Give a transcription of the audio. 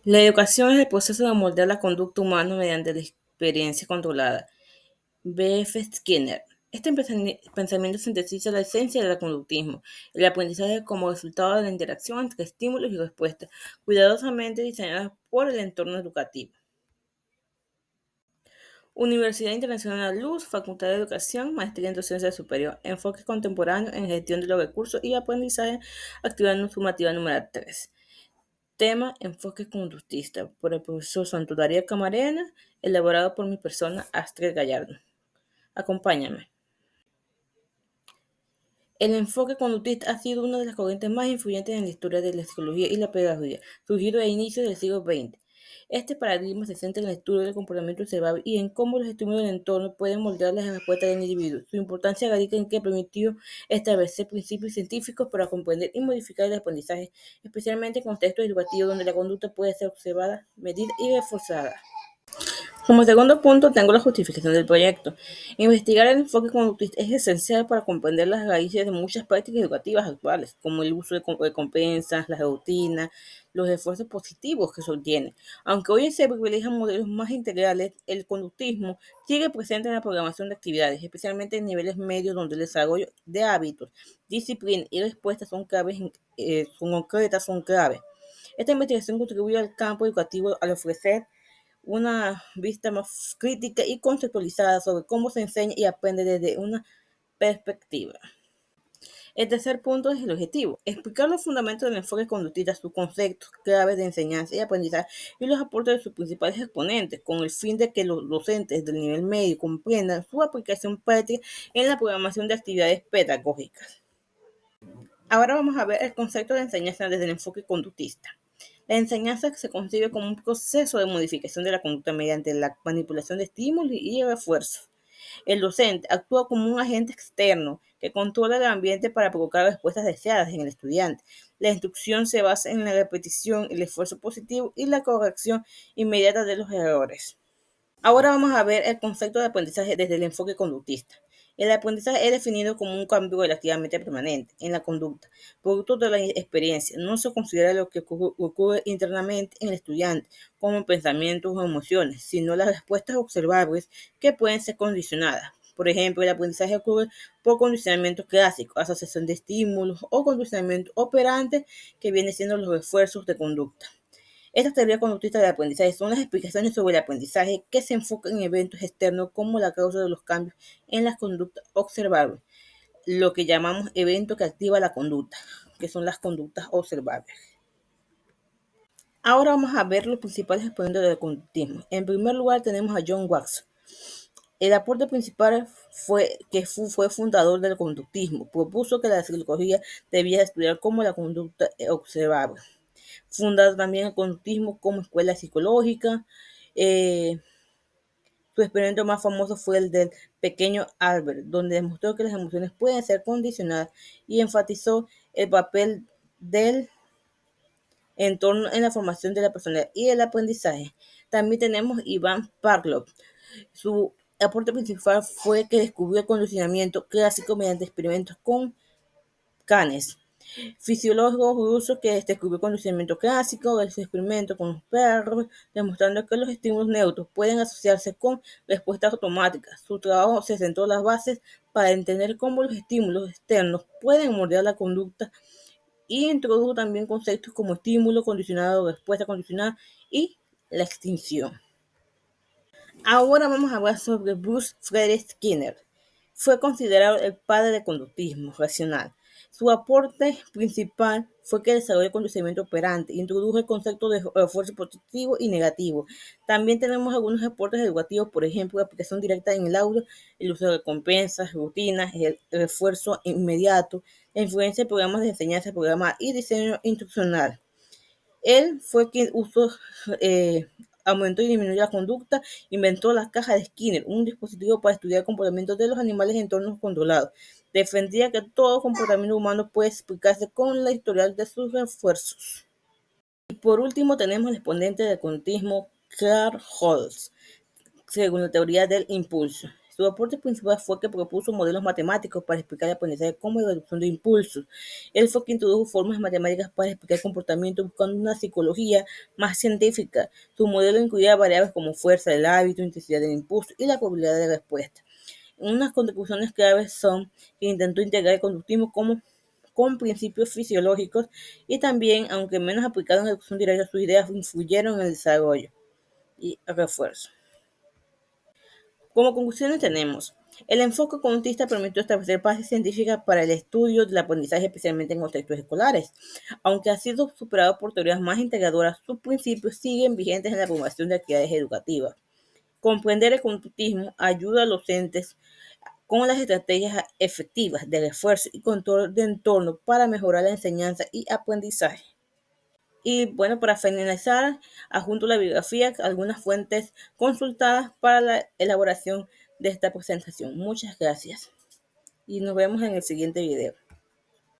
La educación es el proceso de moldear la conducta humana mediante la experiencia controlada. B. F. Skinner. Este pensamiento sintetiza la esencia del conductismo, el aprendizaje como resultado de la interacción entre estímulos y respuestas, cuidadosamente diseñadas por el entorno educativo. Universidad Internacional Luz, Facultad de Educación, Maestría en Docencia Superior, Enfoque Contemporáneo en Gestión de los Recursos y Aprendizaje, Actividad no Sumativa número 3. Tema: Enfoque conductista, por el profesor Santo Darío Camarena, elaborado por mi persona, Astrid Gallardo. Acompáñame. El enfoque conductista ha sido una de las corrientes más influyentes en la historia de la psicología y la pedagogía, surgido a inicios del siglo XX. Este paradigma se centra en el estudio del comportamiento observable y en cómo los estímulos del entorno pueden moldear las respuestas del individuo. Su importancia radica en que permitió establecer principios científicos para comprender y modificar el aprendizaje, especialmente en contextos educativos donde la conducta puede ser observada, medida y reforzada. Como segundo punto, tengo la justificación del proyecto. Investigar el enfoque conductista es esencial para comprender las raíces de muchas prácticas educativas actuales, como el uso de recompensas, las rutinas, los esfuerzos positivos que se obtienen. Aunque hoy se privilegian modelos más integrales, el conductismo sigue presente en la programación de actividades, especialmente en niveles medios donde el desarrollo de hábitos, disciplina y respuestas son claves, son claves. Esta investigación contribuye al campo educativo al ofrecer una vista más crítica y conceptualizada sobre cómo se enseña y aprende desde una perspectiva. El tercer punto es el objetivo: explicar los fundamentos del enfoque conductista, sus conceptos claves de enseñanza y aprendizaje y los aportes de sus principales exponentes, con el fin de que los docentes del nivel medio comprendan su aplicación práctica en la programación de actividades pedagógicas. Ahora vamos a ver el concepto de enseñanza desde el enfoque conductista. La enseñanza se concibe como un proceso de modificación de la conducta mediante la manipulación de estímulos y refuerzos. El docente actúa como un agente externo que controla el ambiente para provocar respuestas deseadas en el estudiante. La instrucción se basa en la repetición, el esfuerzo positivo y la corrección inmediata de los errores. Ahora vamos a ver el concepto de aprendizaje desde el enfoque conductista. El aprendizaje es definido como un cambio relativamente permanente en la conducta, producto de la experiencia. No se considera lo que ocurre internamente en el estudiante, como pensamientos o emociones, sino las respuestas observables que pueden ser condicionadas. Por ejemplo, el aprendizaje ocurre por condicionamiento clásico, asociación de estímulos o condicionamiento operante, que viene siendo los refuerzos de conducta. Estas teorías conductistas de aprendizaje son las explicaciones sobre el aprendizaje que se enfocan en eventos externos como la causa de los cambios en las conductas observables, lo que llamamos evento que activa la conducta, que son las conductas observables. Ahora vamos a ver los principales exponentes del conductismo. En primer lugar tenemos a John Watson. El aporte principal fue fundador del conductismo. Propuso que la psicología debía estudiar cómo la conducta observable. Fundado también el conductismo como escuela psicológica. Su experimento más famoso fue el del pequeño Albert, donde demostró que las emociones pueden ser condicionadas y enfatizó el papel del entorno en la formación de la personalidad y el aprendizaje. También tenemos Ivan Pavlov. Su aporte principal fue que descubrió el condicionamiento clásico mediante experimentos con canes. Fisiólogo ruso que descubrió el condicionamiento clásico del experimento con los perros, demostrando que los estímulos neutros pueden asociarse con respuestas automáticas. Su trabajo se centró en las bases para entender cómo los estímulos externos pueden moldear la conducta y introdujo también conceptos como estímulo condicionado, respuesta condicionada y la extinción. Ahora vamos a hablar sobre Bruce Frederick Skinner. Fue considerado el padre del conductismo racional. Su aporte principal fue que desarrolló el conocimiento operante, introdujo el concepto de esfuerzo positivo y negativo. También tenemos algunos aportes educativos, por ejemplo, la aplicación directa en el aula, el uso de recompensas, rutinas, el refuerzo inmediato, la influencia de programas de enseñanza, programas y diseño instruccional. Él fue quien aumentó y disminuyó la conducta, inventó la caja de Skinner, un dispositivo para estudiar el comportamiento de los animales en entornos controlados. Defendía que todo comportamiento humano puede explicarse con la historial de sus refuerzos. Y por último tenemos el exponente del conductismo, Carl Holz, según la teoría del impulso. Su aporte principal fue que propuso modelos matemáticos para explicar el aprendizaje como la reducción de impulsos. Él fue quien introdujo formas matemáticas para explicar el comportamiento buscando una psicología más científica. Su modelo incluía variables como fuerza del hábito, intensidad del impulso y la probabilidad de respuesta. Unas contribuciones claves son que intentó integrar el conductismo con principios fisiológicos y también, aunque menos aplicados en la educación directa, sus ideas influyeron en el desarrollo y refuerzo. Como conclusiones tenemos, el enfoque conductista permitió establecer bases científicas para el estudio del aprendizaje, especialmente en contextos escolares. Aunque ha sido superado por teorías más integradoras, sus principios siguen vigentes en la formación de actividades educativas. Comprender el conductismo ayuda a los docentes con las estrategias efectivas de refuerzo y control de entorno para mejorar la enseñanza y aprendizaje. Y bueno, para finalizar, adjunto la bibliografía, algunas fuentes consultadas para la elaboración de esta presentación. Muchas gracias y nos vemos en el siguiente video.